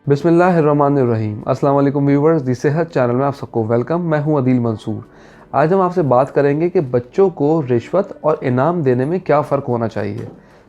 बिस्मिल्लाहिर्रहमानिर्रहीम। अस्सलाम वालेकुम व्यूवर्स, दी सेहत चैनल में आप सबको वेलकम। मैं हूं अदील मंसूर। आज हम आपसे बात करेंगे कि बच्चों को रिश्वत और इनाम देने में क्या फ़र्क होना चाहिए।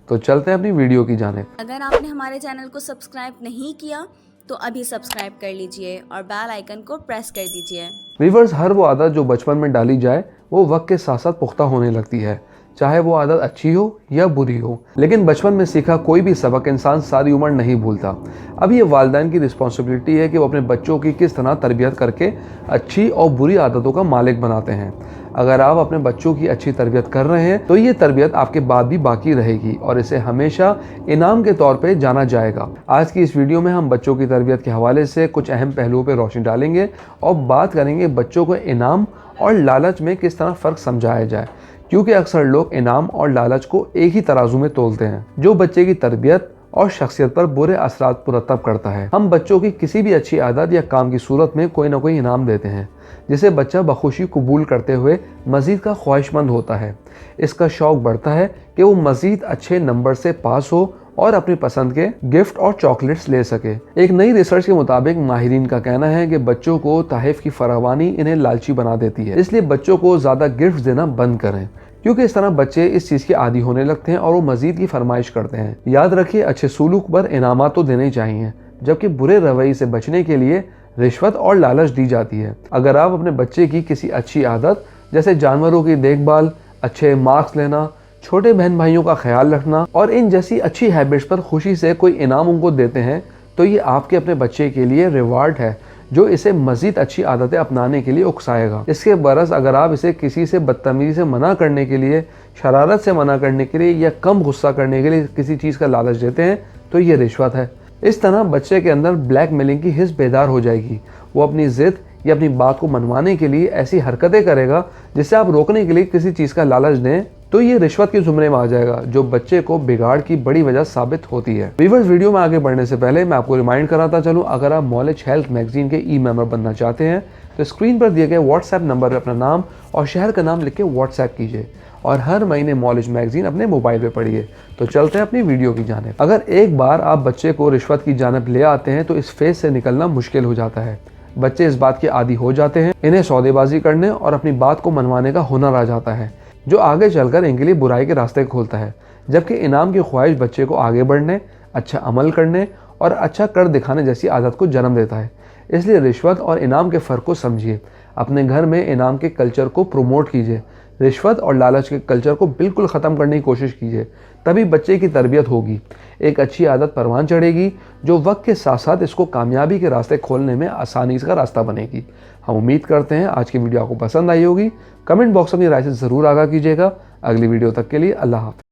तो चलते हैं अपनी वीडियो की जानिब। अगर आपने हमारे चैनल को सब्सक्राइब नहीं किया तो अभी सब्सक्राइब कर लीजिए और बेल आइकन को प्रेस कर दीजिए। व्यूवर्स, हर वो आदत जो बचपन में डाली जाए वो वक्त के साथ साथ पुख्ता होने लगती है, चाहे वो आदत अच्छी हो या बुरी हो। लेकिन बचपन में सीखा कोई भी सबक इंसान सारी उम्र नहीं भूलता। अब ये वालिदैन की रिस्पॉन्सिबिलिटी है कि वो अपने बच्चों की किस तरह तरबियत करके अच्छी और बुरी आदतों का मालिक बनाते हैं। अगर आप अपने बच्चों की अच्छी तरबियत कर रहे हैं तो ये तरबियत आपके बाद भी बाकी रहेगी और इसे हमेशा इनाम के तौर पे जाना जाएगा। आज की इस वीडियो में हम बच्चों की तरबियत के हवाले से कुछ अहम पहलुओं पर रोशनी डालेंगे और बात करेंगे बच्चों को इनाम और लालच में किस तरह फ़र्क समझाया जाए, क्योंकि अक्सर लोग इनाम और लालच को एक ही तराजू में तोलते हैं, जो बच्चे की तरबियत और शख्सियत पर बुरे असरात मुरतब करता है। हम बच्चों की किसी भी अच्छी आदत या काम की सूरत में कोई ना कोई इनाम देते हैं, जिसे बच्चा बखुशी कबूल करते हुए मज़ीद का ख्वाहिशमंद होता है। इसका शौक़ बढ़ता है कि वो मज़ीद अच्छे नंबर से पास हो और अपनी पसंद के गिफ्ट और चॉकलेट्स ले सके। एक नई रिसर्च के मुताबिक माहिरीन का कहना है कि बच्चों को तहफ़ की फरावानी इन्हें लालची बना देती है, इसलिए बच्चों को ज़्यादा गिफ्ट देना बंद करें, क्योंकि इस तरह बच्चे इस चीज़ के आदी होने लगते हैं और वो मज़ीद की फरमाइश करते हैं। याद रखिए, अच्छे सलूक पर इनामात तो देने चाहिए, जबकि बुरे रवैये से बचने के लिए रिश्वत और लालच दी जाती है। अगर आप अपने बच्चे की किसी अच्छी आदत जैसे जानवरों की देखभाल, अच्छे मार्क्स लेना, छोटे बहन भाइयों का ख्याल रखना और इन जैसी अच्छी हैबिट्स पर खुशी से कोई इनाम उनको देते हैं, तो ये आपके अपने बच्चे के लिए रिवार्ड है जो इसे मज़ीद अच्छी आदतें अपनाने के लिए उकसाएगा। इसके बरस अगर आप इसे किसी से बदतमीजी से मना करने के लिए, शरारत से मना करने के लिए या कम गुस्सा करने के लिए किसी चीज़ का लालच देते हैं, तो ये रिश्वत है। इस तरह बच्चे के अंदर ब्लैकमेलिंग की हिस्स बेदार हो जाएगी। वो अपनी ज़िद या अपनी बात को मनवाने के लिए ऐसी हरकतें करेगा जिससे आप रोकने के लिए किसी चीज़ का लालच दें, तो ये रिश्वत के ज़ुमरे में आ जाएगा, जो बच्चे को बिगाड़ की बड़ी वजह साबित होती है। व्यूअर्स, वीडियो में आगे बढ़ने से पहले मैं आपको रिमाइंड कराता चलूँ, अगर आप नॉलेज हेल्थ मैगजीन के ई-मेंबर बनना चाहते हैं तो स्क्रीन पर दिए गए व्हाट्सएप नंबर पर अपना नाम और शहर का नाम लिख के व्हाट्सएप कीजिए और हर महीने नॉलेज मैगजीन अपने मोबाइल पे पढ़िए। तो चलते हैं अपनी वीडियो की जानिब। अगर एक बार आप बच्चे को रिश्वत की जानिब ले आते हैं तो इस फेज से निकलना मुश्किल हो जाता है। बच्चे इस बात के आदी हो जाते हैं, इन्हें सौदेबाजी करने और अपनी बात को मनवाने का हुनर आ जाता है, जो आगे चलकर इनके लिए बुराई के रास्ते खोलता है। जबकि इनाम की ख्वाहिश बच्चे को आगे बढ़ने, अच्छा अमल करने और अच्छा कर दिखाने जैसी आदत को जन्म देता है। इसलिए रिश्वत और इनाम के फ़र्क को समझिए। अपने घर में इनाम के कल्चर को प्रमोट कीजिए, रिश्वत और लालच के कल्चर को बिल्कुल ख़त्म करने की कोशिश कीजिए, तभी बच्चे की तरबियत होगी। एक अच्छी आदत परवान चढ़ेगी जो वक्त के साथ साथ इसको कामयाबी के रास्ते खोलने में आसानी का रास्ता बनेगी। हम उम्मीद करते हैं आज की वीडियो आपको पसंद आई होगी। कमेंट बॉक्स में अपनी राय से ज़रूर आगाह कीजिएगा। अगली वीडियो तक के लिए अल्लाह हाफ़िज़।